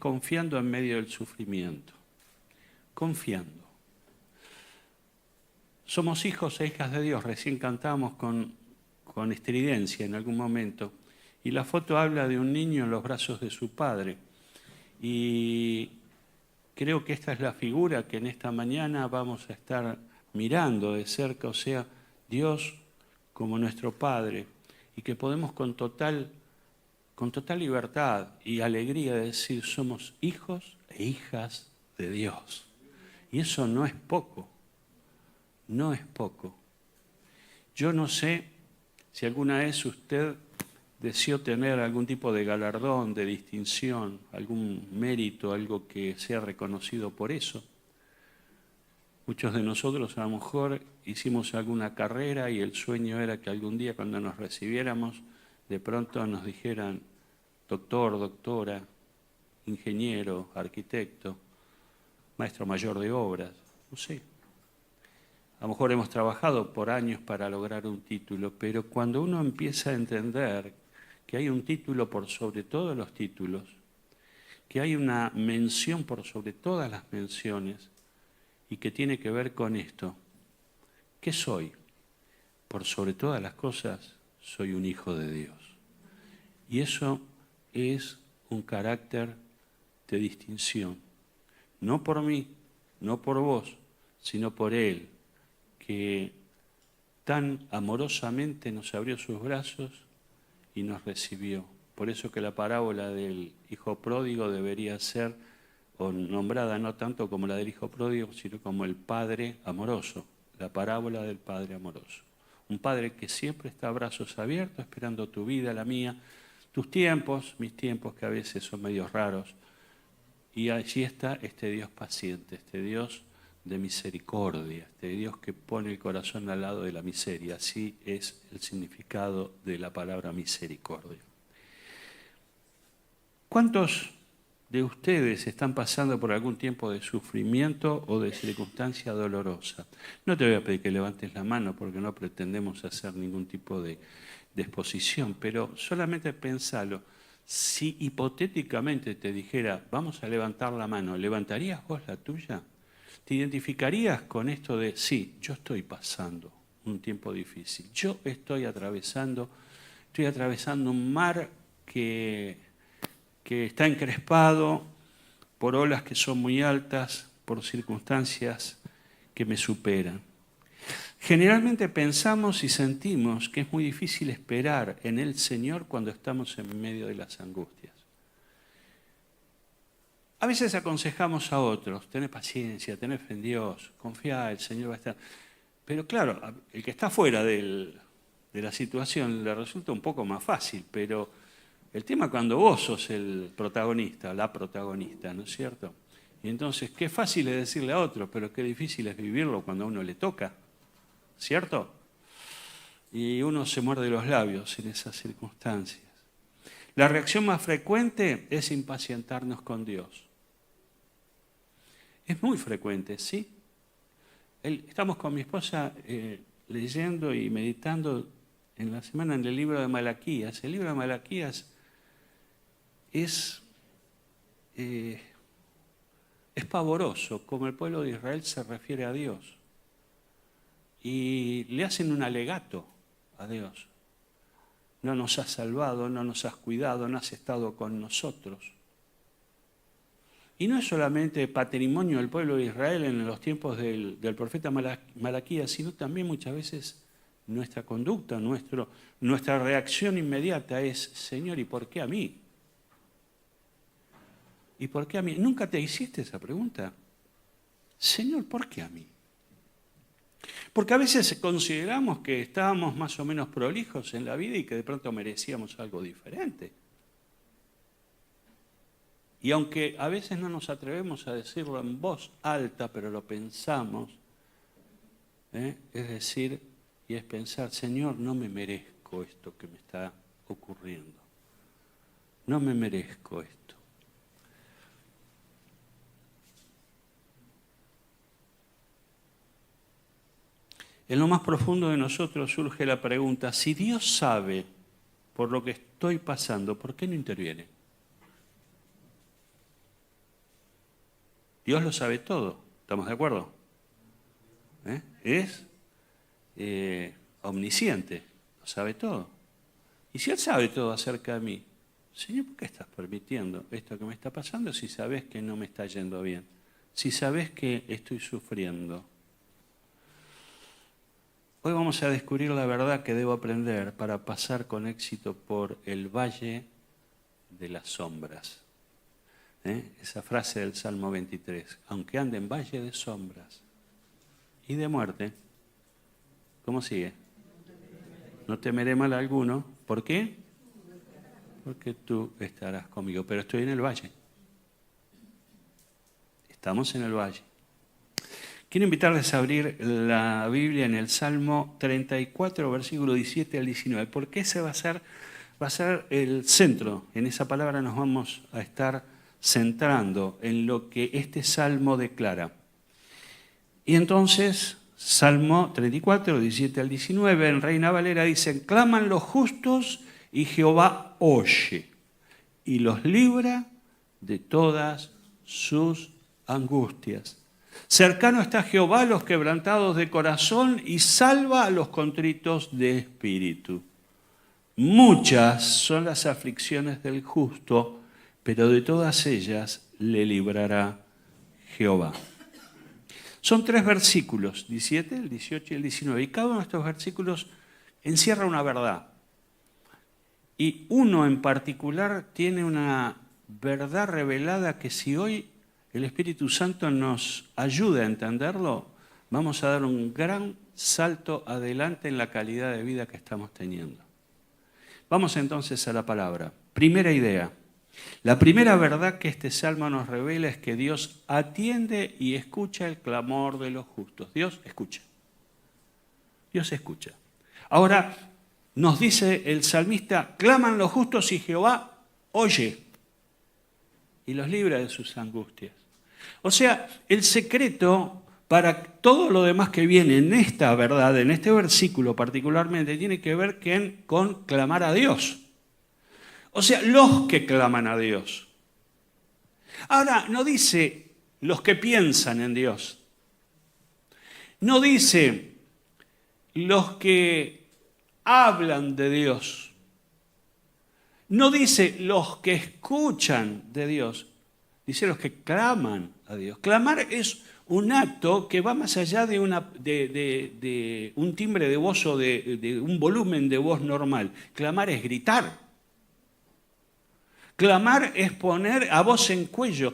confiando en medio del sufrimiento. Confiando. Somos hijos e hijas de Dios. Recién cantamos con estridencia en algún momento. Y la foto habla de un niño en los brazos de su padre. Y creo que esta es la figura que en esta mañana vamos a estar mirando de cerca, o sea, Dios como nuestro Padre, y que podemos con total libertad y alegría decir, somos hijos e hijas de Dios. Y eso no es poco, no es poco. Yo no sé si alguna vez usted deseó tener algún tipo de galardón, de distinción, algún mérito, algo que sea reconocido por eso. Muchos de nosotros a lo mejor hicimos alguna carrera y el sueño era que algún día cuando nos recibiéramos, de pronto nos dijeran doctor, doctora, ingeniero, arquitecto, maestro mayor de obras, no sé. A lo mejor hemos trabajado por años para lograr un título, pero cuando uno empieza a entender que hay un título por sobre todos los títulos, que hay una mención por sobre todas las menciones y que tiene que ver con esto. ¿Qué soy? Por sobre todas las cosas, soy un hijo de Dios. Y eso es un carácter de distinción. No por mí, no por vos, sino por Él, que tan amorosamente nos abrió sus brazos y nos recibió. Por eso que la parábola del hijo pródigo debería ser o nombrada no tanto como la del hijo pródigo, sino como el padre amoroso, la parábola del padre amoroso. Un padre que siempre está a brazos abiertos, esperando tu vida, la mía, tus tiempos, mis tiempos que a veces son medios raros. Y allí está este Dios paciente, este Dios de misericordia, este Dios que pone el corazón al lado de la miseria. Así es el significado de la palabra misericordia. ¿Cuántos de ustedes están pasando por algún tiempo de sufrimiento o de circunstancia dolorosa? No te voy a pedir que levantes la mano porque no pretendemos hacer ningún tipo de exposición, pero solamente pensalo. Si hipotéticamente te dijera, vamos a levantar la mano, ¿levantarías vos la tuya? ¿Te identificarías con esto de, sí, yo estoy pasando un tiempo difícil, yo estoy atravesando un mar que está encrespado por olas que son muy altas, por circunstancias que me superan? Generalmente pensamos y sentimos que es muy difícil esperar en el Señor cuando estamos en medio de las angustias. A veces aconsejamos a otros, tener paciencia, tener fe en Dios, confía, el Señor va a estar. Pero claro, el que está fuera de la situación le resulta un poco más fácil, pero el tema es cuando vos sos el protagonista, la protagonista, ¿no es cierto? Y entonces, qué fácil es decirle a otro, pero qué difícil es vivirlo cuando a uno le toca, ¿cierto? Y uno se muerde los labios en esas circunstancias. La reacción más frecuente es impacientarnos con Dios. Es muy frecuente, ¿sí? Estamos con mi esposa leyendo y meditando en la semana en el libro de Malaquías. El libro de Malaquías es pavoroso como el pueblo de Israel se refiere a Dios. Y le hacen un alegato a Dios. No nos has salvado, no nos has cuidado, no has estado con nosotros. Y no es solamente patrimonio del pueblo de Israel en los tiempos del profeta Malaquías, sino también muchas veces nuestra conducta, nuestra reacción inmediata es, Señor, ¿y por qué a mí? ¿Y por qué a mí? ¿Nunca te hiciste esa pregunta? Señor, ¿por qué a mí? Porque a veces consideramos que estábamos más o menos prolijos en la vida y que de pronto merecíamos algo diferente. Y aunque a veces no nos atrevemos a decirlo en voz alta, pero lo pensamos, es decir, y es pensar, Señor, no me merezco esto que me está ocurriendo. No me merezco esto. En lo más profundo de nosotros surge la pregunta, si Dios sabe por lo que estoy pasando, ¿por qué no interviene? Dios lo sabe todo. ¿Estamos de acuerdo? Es omnisciente, lo sabe todo. Y si Él sabe todo acerca de mí, Señor, ¿por qué estás permitiendo esto que me está pasando si sabes que no me está yendo bien? Si sabes que estoy sufriendo. Hoy vamos a descubrir la verdad que debo aprender para pasar con éxito por el valle de las sombras. Esa frase del Salmo 23. Aunque ande en valle de sombras y de muerte, ¿cómo sigue? No temeré mal alguno. ¿Por qué? Porque tú estarás conmigo. Pero estoy en el valle. Estamos en el valle. Quiero invitarles a abrir la Biblia en el Salmo 34, versículo 17 al 19, porque ese va a ser el centro. En esa palabra nos vamos a estar centrando en lo que este Salmo declara. Y entonces, Salmo 34, 17 al 19, en Reina Valera dicen, claman los justos y Jehová oye y los libra de todas sus angustias. Cercano está Jehová a los quebrantados de corazón y salva a los contritos de espíritu. Muchas son las aflicciones del justo, pero de todas ellas le librará Jehová. Son 3 versículos, 17, el 18 y el 19, y cada uno de estos versículos encierra una verdad. Y uno en particular tiene una verdad revelada que si hoy el Espíritu Santo nos ayuda a entenderlo, vamos a dar un gran salto adelante en la calidad de vida que estamos teniendo. Vamos entonces a la palabra. Primera idea. La primera verdad que este salmo nos revela es que Dios atiende y escucha el clamor de los justos. Dios escucha. Dios escucha. Ahora nos dice el salmista, claman los justos y Jehová oye y los libra de sus angustias. O sea, el secreto para todo lo demás que viene en esta verdad, en este versículo particularmente, tiene que ver con clamar a Dios. O sea, los que claman a Dios. Ahora, no dice los que piensan en Dios. No dice los que hablan de Dios. No dice los que escuchan de Dios. Dice los que claman a Dios. Clamar es un acto que va más allá de un timbre de voz o de un volumen de voz normal. Clamar es gritar. Clamar es poner a voz en cuello.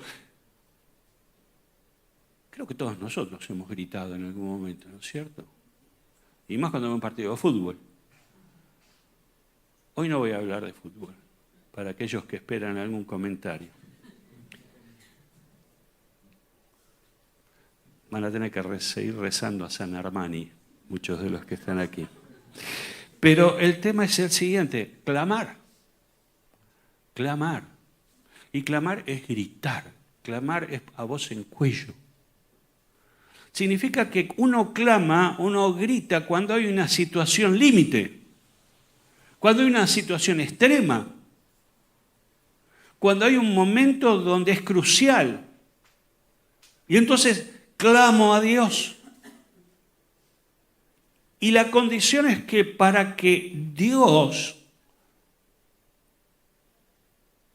Creo que todos nosotros hemos gritado en algún momento, ¿no es cierto? Y más cuando hay un partido de fútbol. Hoy no voy a hablar de fútbol, para aquellos que esperan algún comentario. Van a tener que seguir rezando a San Armani, muchos de los que están aquí. Pero el tema es el siguiente, clamar. Clamar. Y clamar es gritar. Clamar es a voz en cuello. Significa que uno clama, uno grita cuando hay una situación límite, cuando hay una situación extrema, cuando hay un momento donde es crucial. Y entonces clamo a Dios. Y la condición es que para que Dios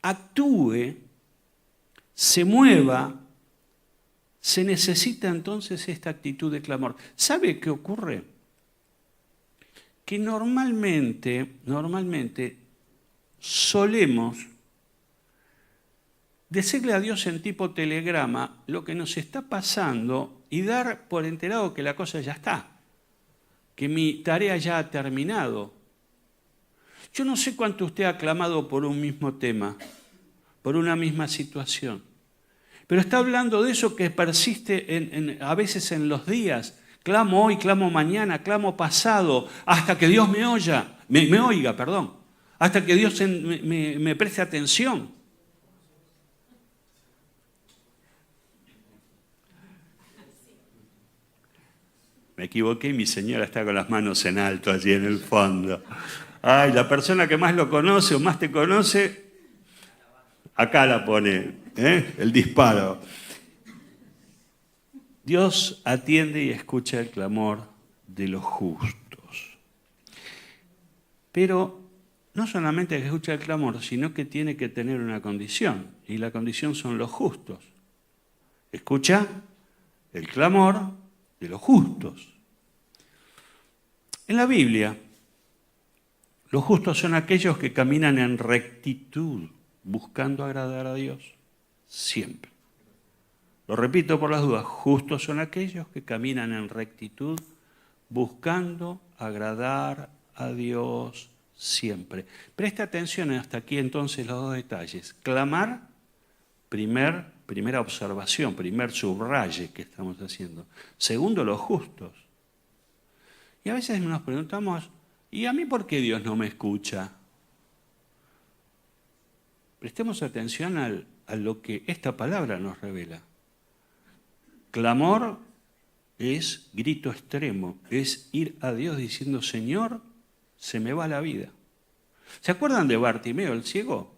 actúe, se mueva, se necesita entonces esta actitud de clamor. ¿Sabe qué ocurre? Que normalmente solemos decirle a Dios en tipo telegrama lo que nos está pasando y dar por enterado que la cosa ya está, que mi tarea ya ha terminado. Yo no sé cuánto usted ha clamado por un mismo tema, por una misma situación, pero está hablando de eso que persiste a veces en los días. Clamo hoy, clamo mañana, clamo pasado, hasta que Dios me oiga, hasta que Dios me preste atención. Me equivoqué y mi señora está con las manos en alto allí en el fondo. Ay, la persona que más lo conoce o más te conoce, acá la pone, el disparo. Dios atiende y escucha el clamor de los justos. Pero no solamente que escucha el clamor, sino que tiene que tener una condición. Y la condición son los justos. Escucha el clamor de los justos. En la Biblia, los justos son aquellos que caminan en rectitud, buscando agradar a Dios, siempre. Lo repito por las dudas, justos son aquellos que caminan en rectitud, buscando agradar a Dios siempre. Presta atención hasta aquí entonces los dos detalles. Clamar, primera observación, primer subraye que estamos haciendo. Segundo, los justos. Y a veces nos preguntamos, ¿y a mí por qué Dios no me escucha? Prestemos atención a lo que esta palabra nos revela. Clamor es grito extremo, es ir a Dios diciendo, Señor, se me va la vida. ¿Se acuerdan de Bartimeo, el ciego?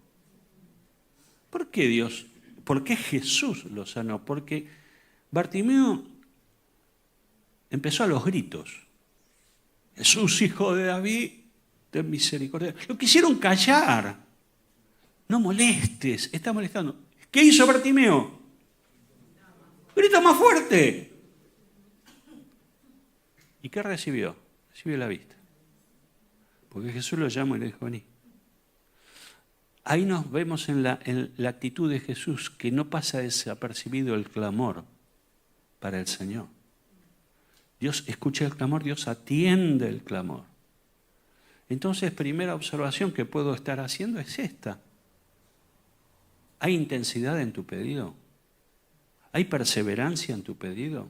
¿Por qué Jesús lo sanó? Porque Bartimeo empezó a los gritos. Jesús, hijo de David, ten misericordia. Lo quisieron callar. No molestes, está molestando. ¿Qué hizo Bartimeo? Grita más fuerte. ¿Y qué recibió? Recibió la vista. Porque Jesús lo llamó y le dijo, vení. Ahí nos vemos en la actitud de Jesús, que no pasa desapercibido el clamor para el Señor. Dios escucha el clamor, Dios atiende el clamor. Entonces, primera observación que puedo estar haciendo es esta. ¿Hay intensidad en tu pedido? ¿Hay perseverancia en tu pedido?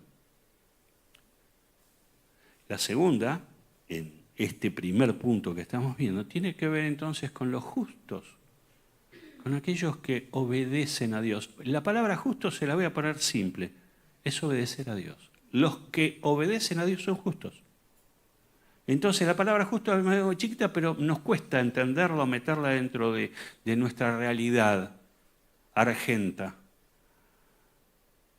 La segunda, en este primer punto que estamos viendo, tiene que ver entonces con los justos, con aquellos que obedecen a Dios. La palabra justo se la voy a poner simple, es obedecer a Dios. Los que obedecen a Dios son justos. Entonces la palabra justo es algo chiquita, pero nos cuesta entenderlo, meterla dentro de nuestra realidad argenta.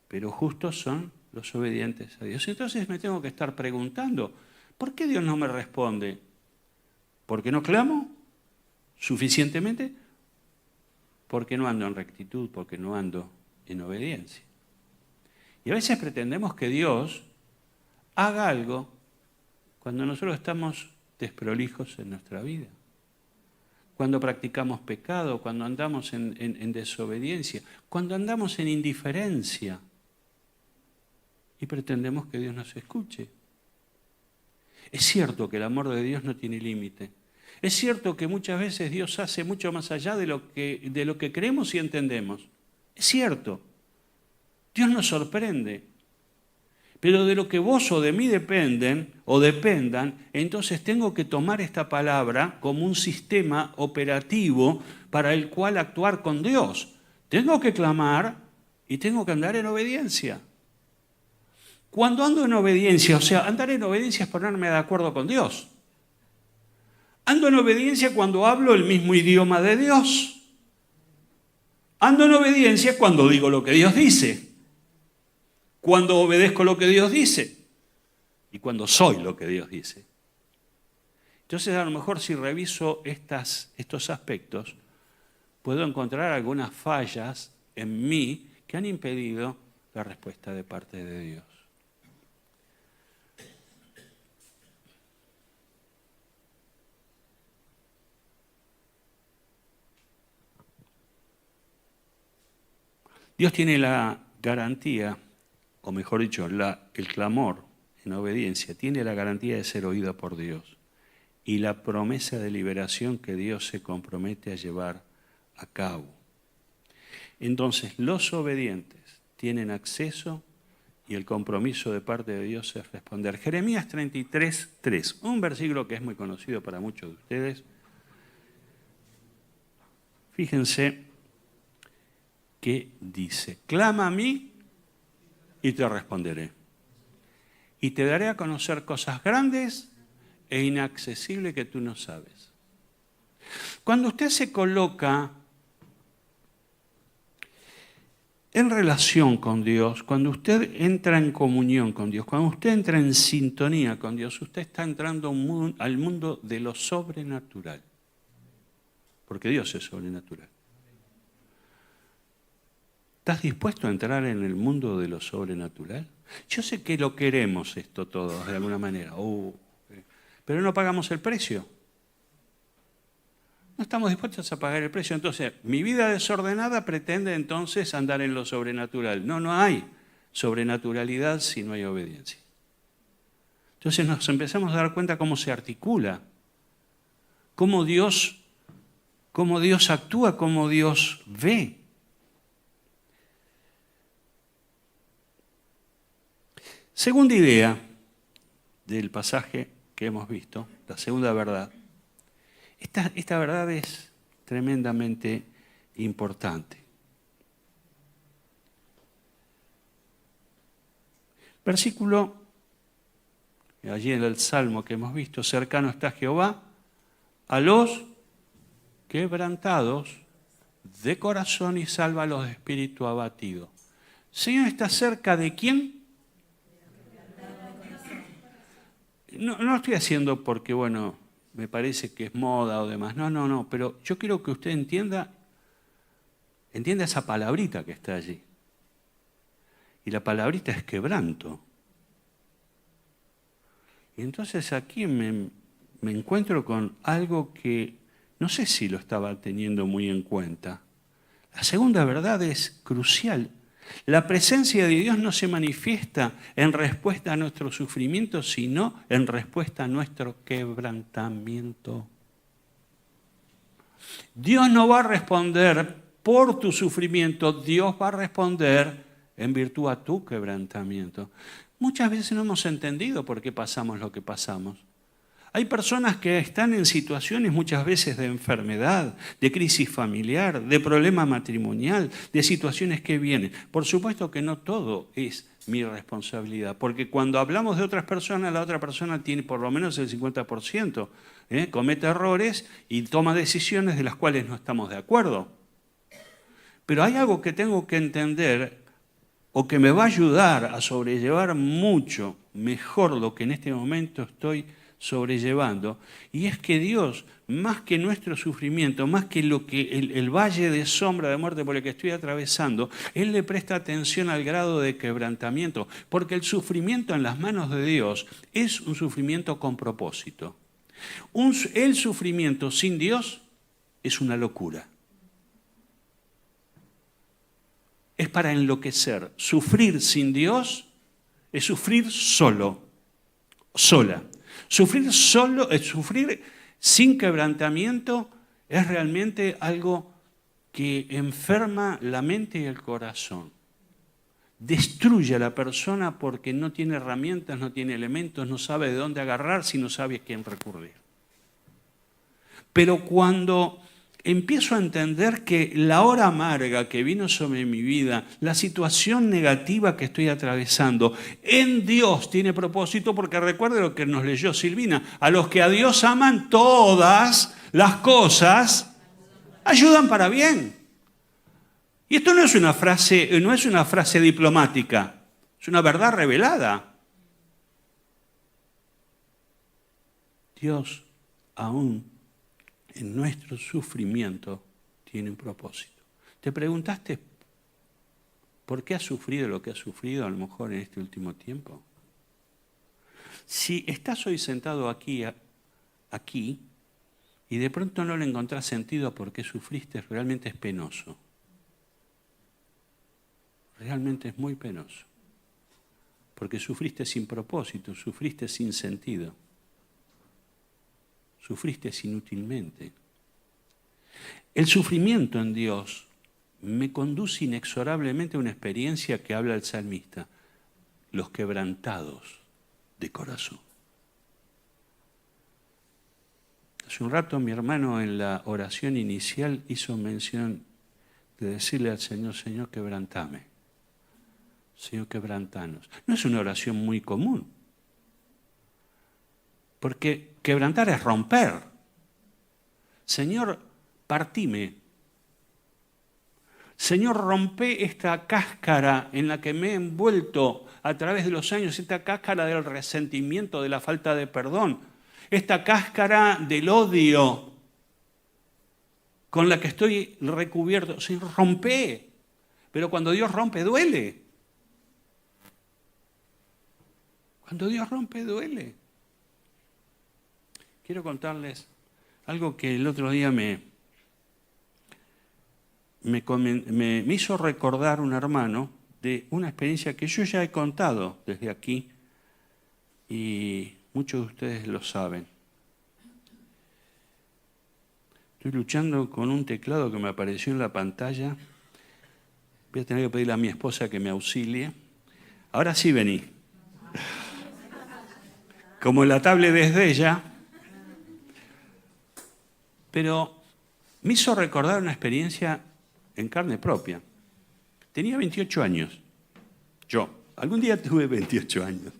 Pero justos son los obedientes a Dios. Entonces me tengo que estar preguntando, ¿por qué Dios no me responde? ¿Porque no clamo suficientemente? Porque no ando en rectitud, porque no ando en obediencia. Y a veces pretendemos que Dios haga algo cuando nosotros estamos desprolijos en nuestra vida. Cuando practicamos pecado, cuando andamos en desobediencia, cuando andamos en indiferencia y pretendemos que Dios nos escuche. Es cierto que el amor de Dios no tiene límite. Es cierto que muchas veces Dios hace mucho más allá de lo que creemos y entendemos. Es cierto. Dios nos sorprende. Pero de lo que vos o de mí dependan, entonces tengo que tomar esta palabra como un sistema operativo para el cual actuar con Dios. Tengo que clamar y tengo que andar en obediencia. Cuando ando en obediencia, o sea, andar en obediencia es ponerme de acuerdo con Dios. Ando en obediencia cuando hablo el mismo idioma de Dios. Ando en obediencia cuando digo lo que Dios dice. Cuando obedezco lo que Dios dice. Y cuando soy lo que Dios dice. Entonces, a lo mejor si reviso estos aspectos, puedo encontrar algunas fallas en mí que han impedido la respuesta de parte de Dios. Dios tiene la garantía, o mejor dicho, el clamor en obediencia, tiene la garantía de ser oído por Dios y la promesa de liberación que Dios se compromete a llevar a cabo. Entonces, los obedientes tienen acceso y el compromiso de parte de Dios es responder. Jeremías 33:3, un versículo que es muy conocido para muchos de ustedes. Fíjense que dice, clama a mí y te responderé. Y te daré a conocer cosas grandes e inaccesibles que tú no sabes. Cuando usted se coloca en relación con Dios, cuando usted entra en comunión con Dios, cuando usted entra en sintonía con Dios, usted está entrando al mundo de lo sobrenatural. Porque Dios es sobrenatural. ¿Estás dispuesto a entrar en el mundo de lo sobrenatural? Yo sé que lo queremos esto todos, de alguna manera, pero no pagamos el precio. No estamos dispuestos a pagar el precio. Entonces, mi vida desordenada pretende entonces andar en lo sobrenatural. No hay sobrenaturalidad si no hay obediencia. Entonces nos empezamos a dar cuenta cómo se articula, cómo Dios actúa, cómo Dios ve. Segunda idea del pasaje que hemos visto, la segunda verdad. Esta verdad es tremendamente importante. Versículo, allí en el Salmo que hemos visto, cercano está Jehová a los quebrantados de corazón y salva a los de espíritu abatido. Señor, ¿está cerca de quién? No estoy haciendo porque, bueno, me parece que es moda o demás. No, pero yo quiero que usted entienda esa palabrita que está allí. Y la palabrita es quebranto. Y entonces aquí me encuentro con algo que no sé si lo estaba teniendo muy en cuenta. La segunda verdad es crucial. La presencia de Dios no se manifiesta en respuesta a nuestro sufrimiento, sino en respuesta a nuestro quebrantamiento. Dios no va a responder por tu sufrimiento, Dios va a responder en virtud a tu quebrantamiento. Muchas veces no hemos entendido por qué pasamos lo que pasamos. Hay personas que están en situaciones muchas veces de enfermedad, de crisis familiar, de problema matrimonial, de situaciones que vienen. Por supuesto que no todo es mi responsabilidad, porque cuando hablamos de otras personas, la otra persona tiene por lo menos el 50%, comete errores y toma decisiones de las cuales no estamos de acuerdo. Pero hay algo que tengo que entender o que me va a ayudar a sobrellevar mucho mejor lo que en este momento estoy sobrellevando, y es que Dios, más que nuestro sufrimiento, más que lo que el valle de sombra de muerte por el que estoy atravesando, Él le presta atención al grado de quebrantamiento, porque el sufrimiento en las manos de Dios es un sufrimiento con propósito. El sufrimiento sin Dios es una locura. Es para enloquecer. Sufrir sin Dios es sufrir sola. Sufrir sin quebrantamiento es realmente algo que enferma la mente y el corazón. Destruye a la persona porque no tiene herramientas, no tiene elementos, no sabe de dónde agarrarse y no sabe a quién recurrir. Pero cuando empiezo a entender que la hora amarga que vino sobre mi vida, la situación negativa que estoy atravesando, en Dios tiene propósito, porque recuerde lo que nos leyó Silvina, a los que a Dios aman, todas las cosas ayudan para bien. Y esto no es una frase diplomática, es una verdad revelada. Dios aún en nuestro sufrimiento tiene un propósito. ¿Te preguntaste por qué has sufrido lo que has sufrido a lo mejor en este último tiempo? Si estás hoy sentado aquí y de pronto no le encontrás sentido a por qué sufriste, realmente es penoso. Realmente es muy penoso. Porque sufriste sin propósito, sufriste sin sentido. Sufriste inútilmente. El sufrimiento en Dios me conduce inexorablemente a una experiencia que habla el salmista, los quebrantados de corazón. Hace un rato mi hermano en la oración inicial hizo mención de decirle al Señor, Señor, quebrantame. Señor, quebrantanos. No es una oración muy común. Porque quebrantar es romper. Señor, partime. Señor, rompe esta cáscara en la que me he envuelto a través de los años, esta cáscara del resentimiento, de la falta de perdón, esta cáscara del odio con la que estoy recubierto. Señor, rompe. Pero cuando Dios rompe, duele. Cuando Dios rompe, duele. Quiero contarles algo que el otro día me hizo recordar un hermano de una experiencia que yo ya he contado desde aquí y muchos de ustedes lo saben. Estoy luchando con un teclado que me apareció en la pantalla. Voy a tener que pedirle a mi esposa que me auxilie. Ahora sí vení. Como la tablet desde ella. Pero me hizo recordar una experiencia en carne propia. Tenía 28 años. Yo. Algún día tuve 28 años.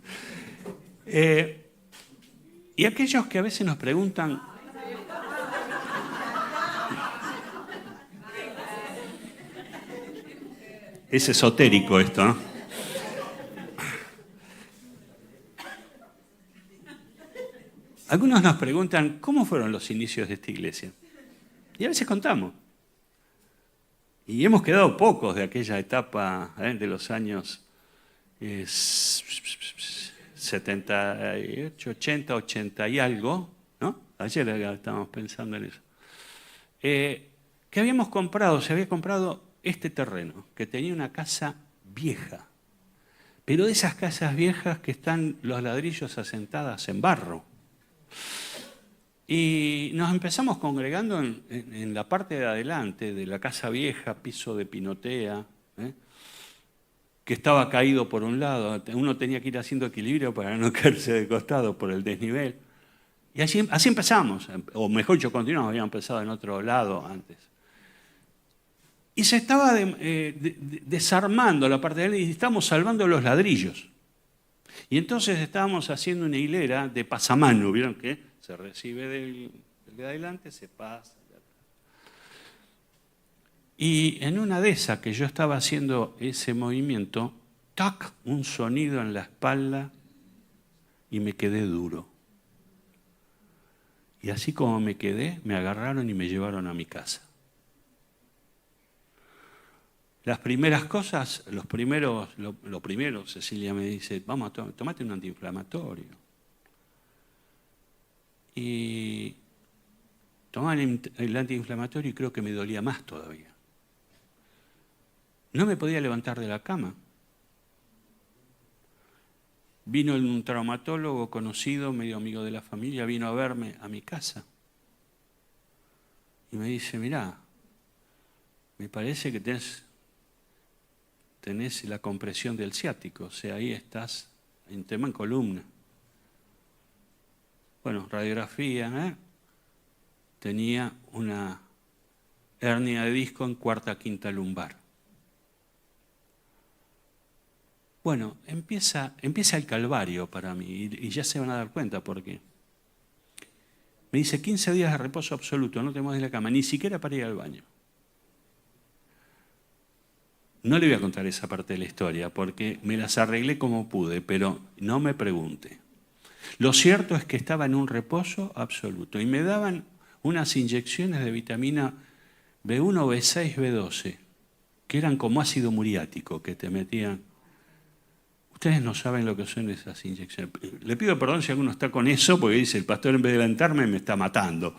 Y aquellos que a veces nos preguntan... Es esotérico esto, ¿no? Algunos nos preguntan, ¿cómo fueron los inicios de esta iglesia? Y a veces contamos. Y hemos quedado pocos de aquella etapa de los años 78, 80, 80 y algo, ¿no? Ayer estábamos pensando en eso. Que habíamos comprado, se había comprado este terreno, que tenía una casa vieja, pero de esas casas viejas que están los ladrillos asentadas en barro. Y nos empezamos congregando en la parte de adelante de la casa vieja, piso de pinotea, que estaba caído por un lado. Uno tenía que ir haciendo equilibrio para no caerse de costado por el desnivel. Y así empezamos, o mejor yo continuamos, habíamos empezado en otro lado antes. Y se estaba desarmando la parte de adelante y estábamos salvando los ladrillos. Y entonces estábamos haciendo una hilera de pasamano, ¿vieron que se recibe del de adelante, se pasa? Y en una de esas que yo estaba haciendo ese movimiento, ¡tac!, un sonido en la espalda y me quedé duro. Y así como me quedé, me agarraron y me llevaron a mi casa. Las primeras cosas, lo primero, Cecilia me dice, vamos, tomate un antiinflamatorio. Y tomaba el antiinflamatorio y creo que me dolía más todavía. No me podía levantar de la cama. Vino un traumatólogo conocido, medio amigo de la familia, vino a verme a mi casa. Y me dice, mirá, me parece que tenés la compresión del ciático, o sea, ahí estás en tema en columna. Bueno, radiografía, tenía una hernia de disco en cuarta, quinta lumbar. Bueno, empieza el calvario para mí y ya se van a dar cuenta por qué. Me dice 15 días de reposo absoluto, no te mueves de la cama, ni siquiera para ir al baño. No le voy a contar esa parte de la historia porque me las arreglé como pude, pero no me pregunte. Lo cierto es que estaba en un reposo absoluto y me daban unas inyecciones de vitamina B1, B6, B12, que eran como ácido muriático que te metían. Ustedes no saben lo que son esas inyecciones. Le pido perdón si alguno está con eso, porque dice, el pastor en vez de alentarme me está matando.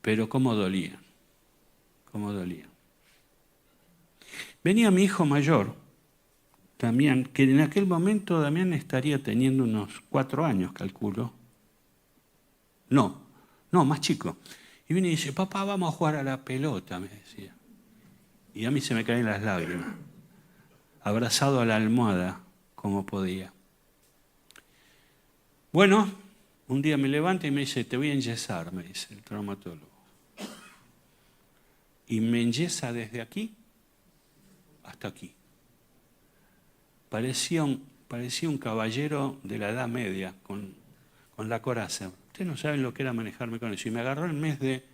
Pero cómo dolía. Venía mi hijo mayor, Damián, que en aquel momento Damián estaría teniendo unos 4 años, calculo. No, más chico. Y viene y dice, papá, vamos a jugar a la pelota, me decía. Y a mí se me caen las lágrimas. Abrazado a la almohada, como podía. Bueno, un día me levanta y me dice, te voy a enyesar, me dice el traumatólogo. Y me enyesa desde aquí hasta aquí. Parecía un caballero de la Edad Media con la coraza. Ustedes no saben lo que era manejarme con eso. Y me agarró el mes de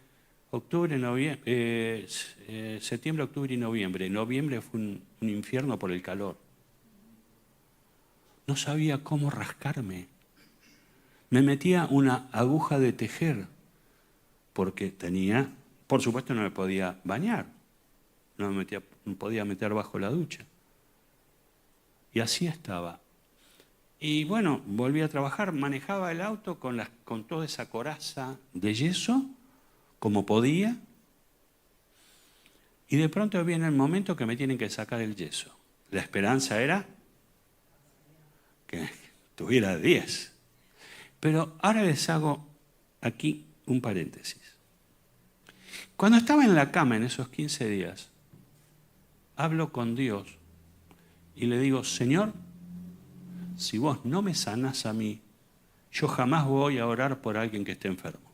Septiembre, octubre y noviembre. Noviembre fue un infierno por el calor. No sabía cómo rascarme. Me metía una aguja de tejer porque por supuesto no me podía bañar, no me podía meter bajo la ducha. Y así estaba. Y bueno, volví a trabajar, manejaba el auto con toda esa coraza de yeso, como podía, y de pronto viene el momento que me tienen que sacar el yeso. La esperanza era que tuviera 10. Pero ahora les hago aquí un paréntesis. Cuando estaba en la cama en esos 15 días, hablo con Dios y le digo, Señor, si vos no me sanás a mí, yo jamás voy a orar por alguien que esté enfermo.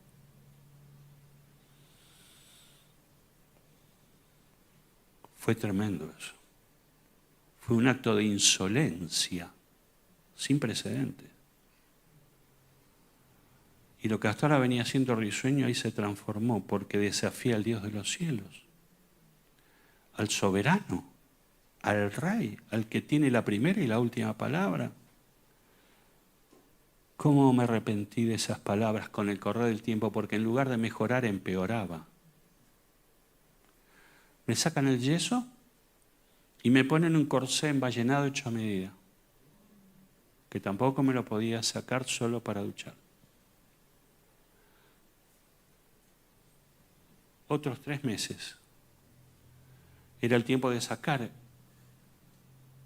Fue tremendo eso. Fue un acto de insolencia sin precedentes. Y lo que hasta ahora venía siendo risueño ahí se transformó porque desafía al Dios de los cielos, al soberano, al Rey, al que tiene la primera y la última palabra. ¿Cómo me arrepentí de esas palabras con el correr del tiempo? Porque en lugar de mejorar, empeoraba. Me sacan el yeso y me ponen un corsé envallenado hecho a medida, que tampoco me lo podía sacar solo para duchar. Otros 3 meses. Era el tiempo de sacar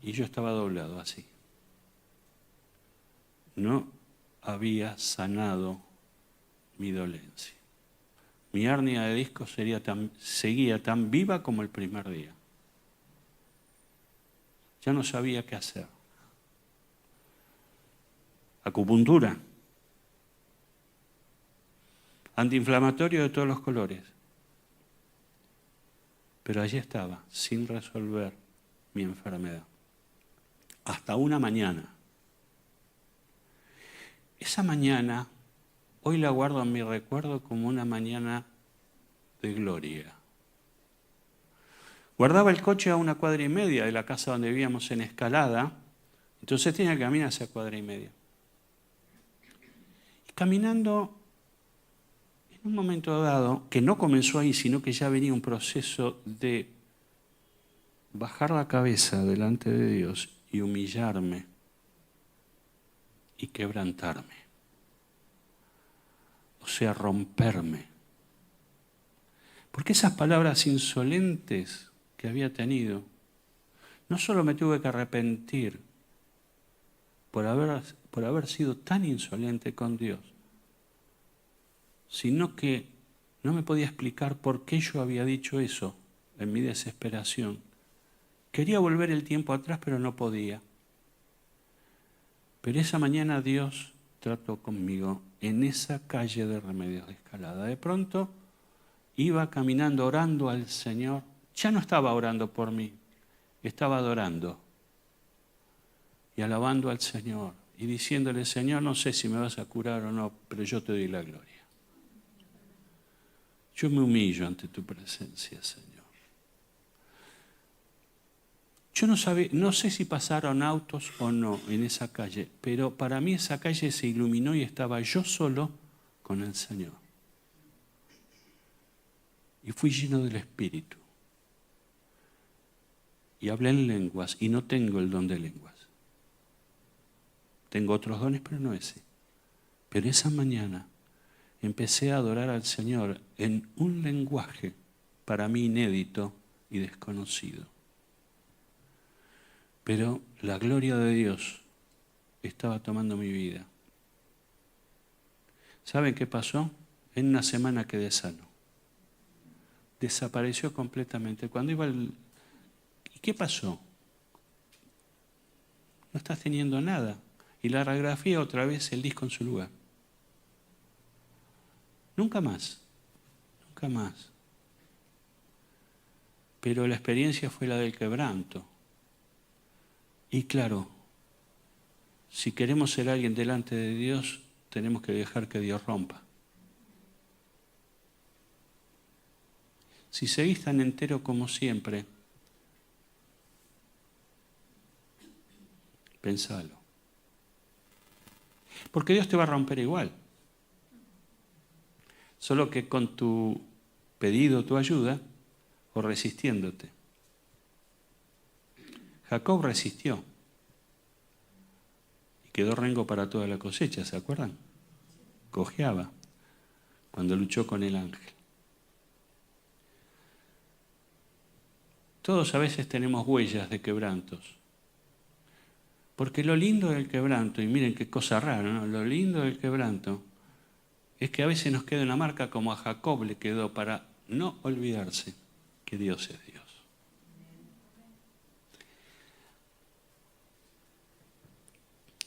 y yo estaba doblado así. No había sanado mi dolencia. Mi hernia de disco seguía tan viva como el primer día. Ya no sabía qué hacer. Acupuntura. Antiinflamatorio de todos los colores. Pero allí estaba, sin resolver mi enfermedad. Hasta una mañana. Esa mañana, hoy la guardo en mi recuerdo como una mañana de gloria. Guardaba el coche a 1,5 cuadras de la casa donde vivíamos en Escalada, entonces tenía que caminar hacia 1,5 cuadras. Y caminando, en un momento dado, que no comenzó ahí, sino que ya venía un proceso de bajar la cabeza delante de Dios y humillarme y quebrantarme. O sea, romperme. Porque esas palabras insolentes que había tenido, no solo me tuve que arrepentir por haber sido tan insolente con Dios, sino que no me podía explicar por qué yo había dicho eso en mi desesperación. Quería volver el tiempo atrás, pero no podía. Pero esa mañana Dios trató conmigo en esa calle de Remedios de Escalada. De pronto iba caminando orando al Señor. Ya no estaba orando por mí, estaba adorando y alabando al Señor y diciéndole, Señor, no sé si me vas a curar o no, pero yo te doy la gloria. Yo me humillo ante tu presencia, Señor. Yo no sé si pasaron autos o no en esa calle, pero para mí esa calle se iluminó y estaba yo solo con el Señor. Y fui lleno del Espíritu. Y hablé en lenguas y no tengo el don de lenguas. Tengo otros dones, pero no ese. Pero esa mañana empecé a adorar al Señor en un lenguaje para mí inédito y desconocido. Pero la gloria de Dios estaba tomando mi vida. ¿Saben qué pasó? En una semana quedé sano. Desapareció completamente. Cuando iba ¿Y qué pasó? No estás teniendo nada. Y la radiografía otra vez el disco en su lugar. Nunca más. Nunca más. Pero la experiencia fue la del quebranto. Y claro, si queremos ser alguien delante de Dios, tenemos que dejar que Dios rompa. Si seguís tan entero como siempre, pensalo. Porque Dios te va a romper igual. Solo que con tu pedido, tu ayuda, o resistiéndote. Jacob resistió. Y quedó rengo para toda la cosecha, ¿se acuerdan? Cojeaba cuando luchó con el ángel. Todos a veces tenemos huellas de quebrantos. Porque lo lindo del quebranto, y miren qué cosa rara, ¿no? Lo lindo del quebranto es que a veces nos queda una marca como a Jacob le quedó para no olvidarse que Dios es Dios.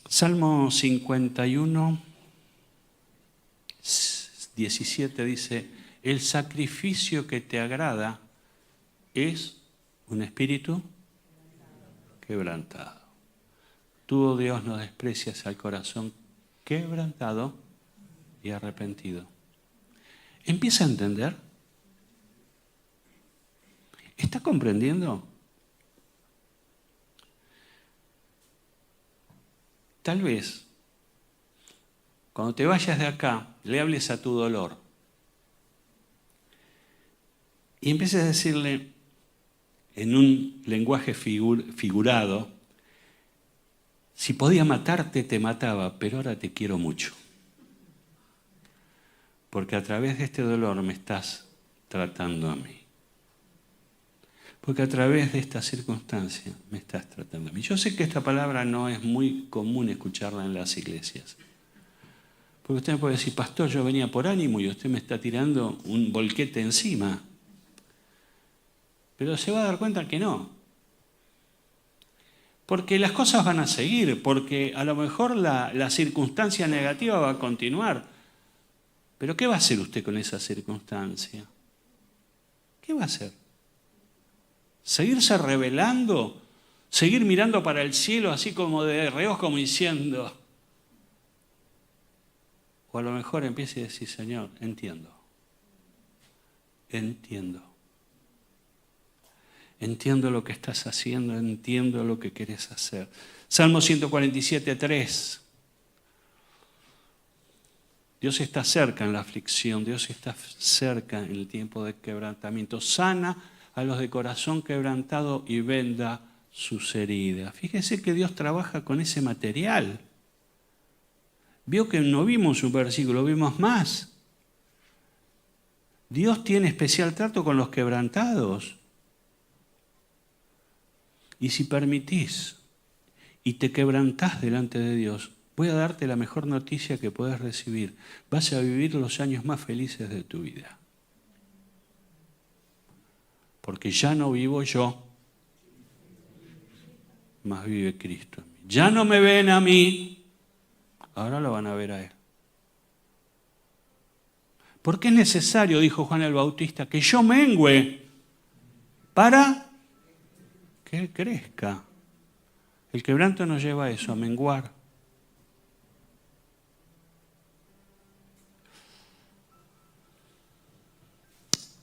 Salmo 51, 17 dice, el sacrificio que te agrada es un espíritu quebrantado. Tú, oh Dios, no desprecias al corazón quebrantado y arrepentido. ¿Empieza a entender? ¿Está comprendiendo? Tal vez, cuando te vayas de acá, le hables a tu dolor y empieces a decirle en un lenguaje figurado, si podía matarte, te mataba, pero ahora te quiero mucho. Porque a través de este dolor me estás tratando a mí. Porque a través de esta circunstancia me estás tratando a mí. Yo sé que esta palabra no es muy común escucharla en las iglesias. Porque usted me puede decir, pastor, yo venía por ánimo y usted me está tirando un volquete encima. Pero se va a dar cuenta que no. Porque las cosas van a seguir, porque a lo mejor la circunstancia negativa va a continuar. Pero ¿qué va a hacer usted con esa circunstancia? ¿Qué va a hacer? ¿Seguirse rebelando? ¿Seguir mirando para el cielo así como de reojo, como diciendo? O a lo mejor empiece a decir, Señor, entiendo. Entiendo lo que estás haciendo, entiendo lo que querés hacer. Salmo 147, 3. Dios está cerca en la aflicción, Dios está cerca en el tiempo de quebrantamiento. Sana a los de corazón quebrantado y venda sus heridas. Fíjese que Dios trabaja con ese material. Vio que no vimos un versículo, vimos más. Dios tiene especial trato con los quebrantados. Y si permitís y te quebrantás delante de Dios, voy a darte la mejor noticia que puedes recibir. Vas a vivir los años más felices de tu vida. Porque ya no vivo yo, mas vive Cristo en mí. Ya no me ven a mí, ahora lo van a ver a Él. Porque es necesario, dijo Juan el Bautista, que yo mengüe para que Él crezca. El quebranto nos lleva a eso, a menguar.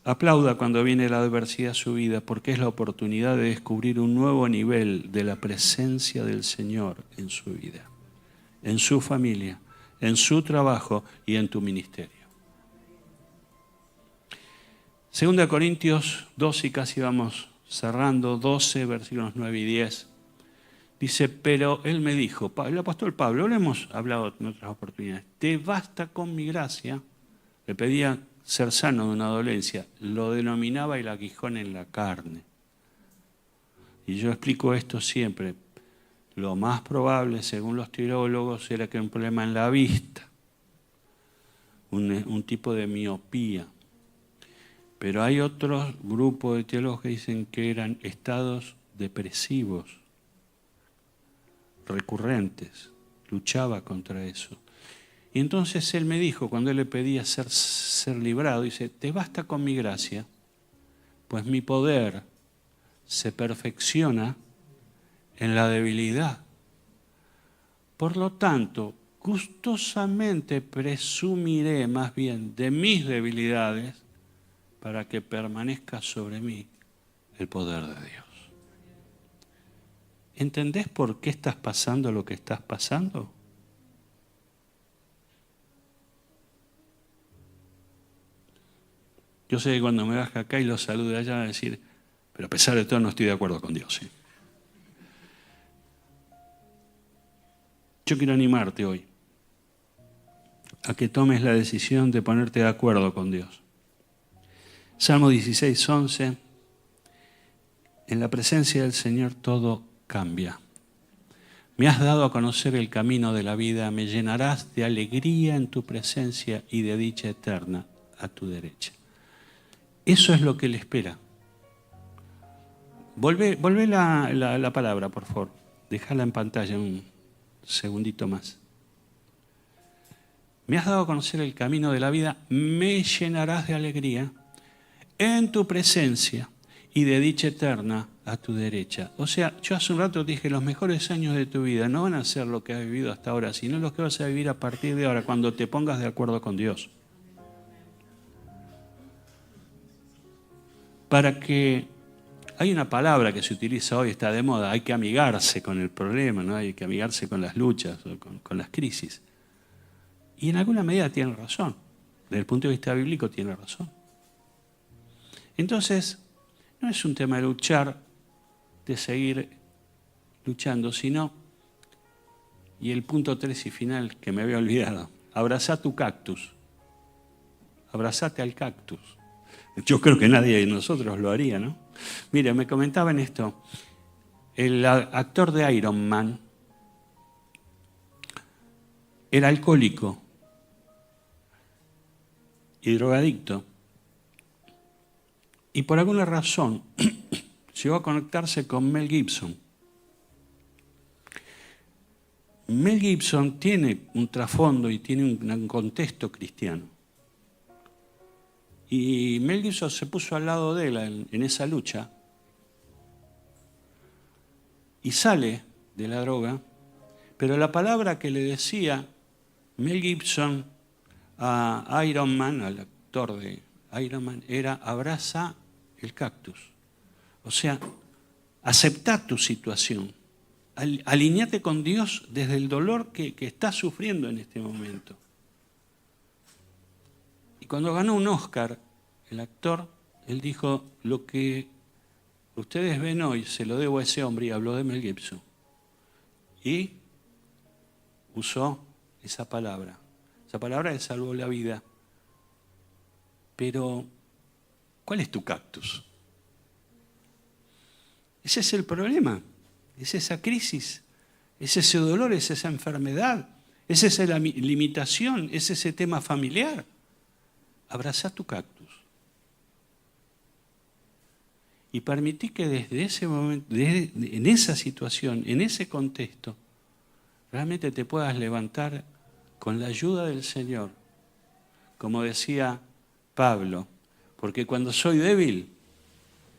Aplauda cuando viene la adversidad a su vida, porque es la oportunidad de descubrir un nuevo nivel de la presencia del Señor en su vida, en su familia, en su trabajo y en tu ministerio. 2 Corintios 12, y casi vamos cerrando, 12, versículos 9 y 10. Dice, pero él me dijo, el apóstol Pablo, lo hemos hablado en otras oportunidades, te basta con mi gracia. Le pedía ser sano de una dolencia, lo denominaba el aguijón en la carne. Y yo explico esto siempre. Lo más probable, según los teólogos, era que era un problema en la vista, un tipo de miopía. Pero hay otro grupo de teólogos que dicen que eran estados depresivos, recurrentes. Luchaba contra eso. Y entonces él me dijo, cuando él le pedía ser librado, dice, te basta con mi gracia, pues mi poder se perfecciona en la debilidad. Por lo tanto, gustosamente presumiré más bien de mis debilidades para que permanezca sobre mí el poder de Dios. ¿Entendés por qué estás pasando lo que estás pasando? Yo sé que cuando me baje acá y los salude allá, van a decir, pero a pesar de todo no estoy de acuerdo con Dios. ¿Sí? Yo quiero animarte hoy a que tomes la decisión de ponerte de acuerdo con Dios. Salmo 16, 11. En la presencia del Señor todo cambia. Me has dado a conocer el camino de la vida, me llenarás de alegría en tu presencia y de dicha eterna a tu derecha. Eso es lo que le espera. Volvé la palabra, por favor. Déjala en pantalla un segundito más. Me has dado a conocer el camino de la vida, me llenarás de alegría en tu presencia y de dicha eterna a tu derecha. O sea, yo hace un rato dije, los mejores años de tu vida no van a ser lo que has vivido hasta ahora, sino los que vas a vivir a partir de ahora, cuando te pongas de acuerdo con Dios. Para que, hay una palabra que se utiliza hoy, está de moda, hay que amigarse con el problema, ¿no? Hay que amigarse con las luchas, o con las crisis. Y en alguna medida tiene razón, desde el punto de vista bíblico tiene razón. Entonces, no es un tema de luchar, de seguir luchando, sino, y el punto 3 y final que me había olvidado, abrazá tu cactus, abrazate al cactus. Yo creo que nadie de nosotros lo haría, ¿no? Mira, me comentaban esto, el actor de Iron Man era alcohólico y drogadicto, y por alguna razón llegó a conectarse con Mel Gibson. Mel Gibson tiene un trasfondo y tiene un contexto cristiano. Y Mel Gibson se puso al lado de él en esa lucha y sale de la droga, pero la palabra que le decía Mel Gibson a Iron Man, al actor de Iron Man, era abraza el cactus. O sea, aceptá tu situación. Alineate con Dios desde el dolor que estás sufriendo en este momento. Y cuando ganó un Oscar, el actor, él dijo, lo que ustedes ven hoy se lo debo a ese hombre, y habló de Mel Gibson. Y usó esa palabra. Esa palabra le salvó la vida. Pero, ¿cuál es tu cactus? Ese es el problema. Es esa crisis, es ese dolor, es esa enfermedad, es esa limitación, es ese tema familiar. Abrazá tu cactus. Y permití que desde ese momento, en esa situación, en ese contexto, realmente te puedas levantar con la ayuda del Señor. Como decía Pablo, porque cuando soy débil,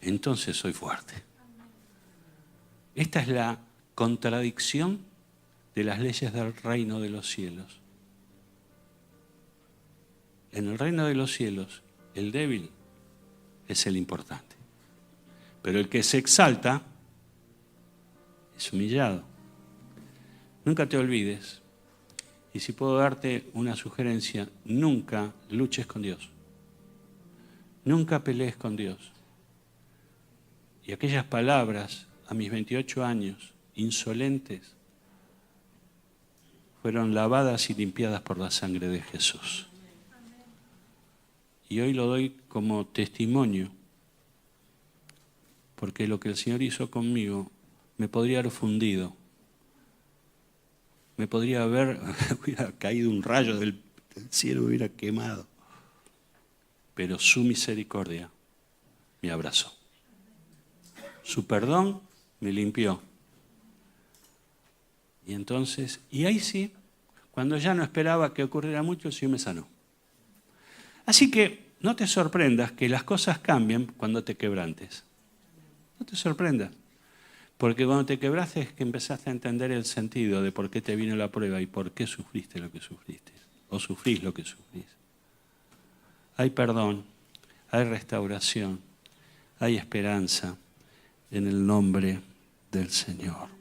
entonces soy fuerte. Esta es la contradicción de las leyes del reino de los cielos. En el reino de los cielos, el débil es el importante. Pero el que se exalta es humillado. Nunca te olvides, y si puedo darte una sugerencia, nunca luches con Dios. Nunca pelees con Dios. Y aquellas palabras a mis 28 años, insolentes, fueron lavadas y limpiadas por la sangre de Jesús. Y hoy lo doy como testimonio, porque lo que el Señor hizo conmigo me podría haber fundido, me podría haber, hubiera caído un rayo del cielo, me hubiera quemado, pero su misericordia me abrazó. Su perdón me limpió. Y entonces, y ahí sí, cuando ya no esperaba que ocurriera mucho, el Señor me sanó. Así que no te sorprendas que las cosas cambien cuando te quebrantes. No te sorprendas. Porque cuando te quebraste es que empezaste a entender el sentido de por qué te vino la prueba y por qué sufriste lo que sufriste. O sufrís lo que sufrís. Hay perdón, hay restauración, hay esperanza en el nombre del Señor.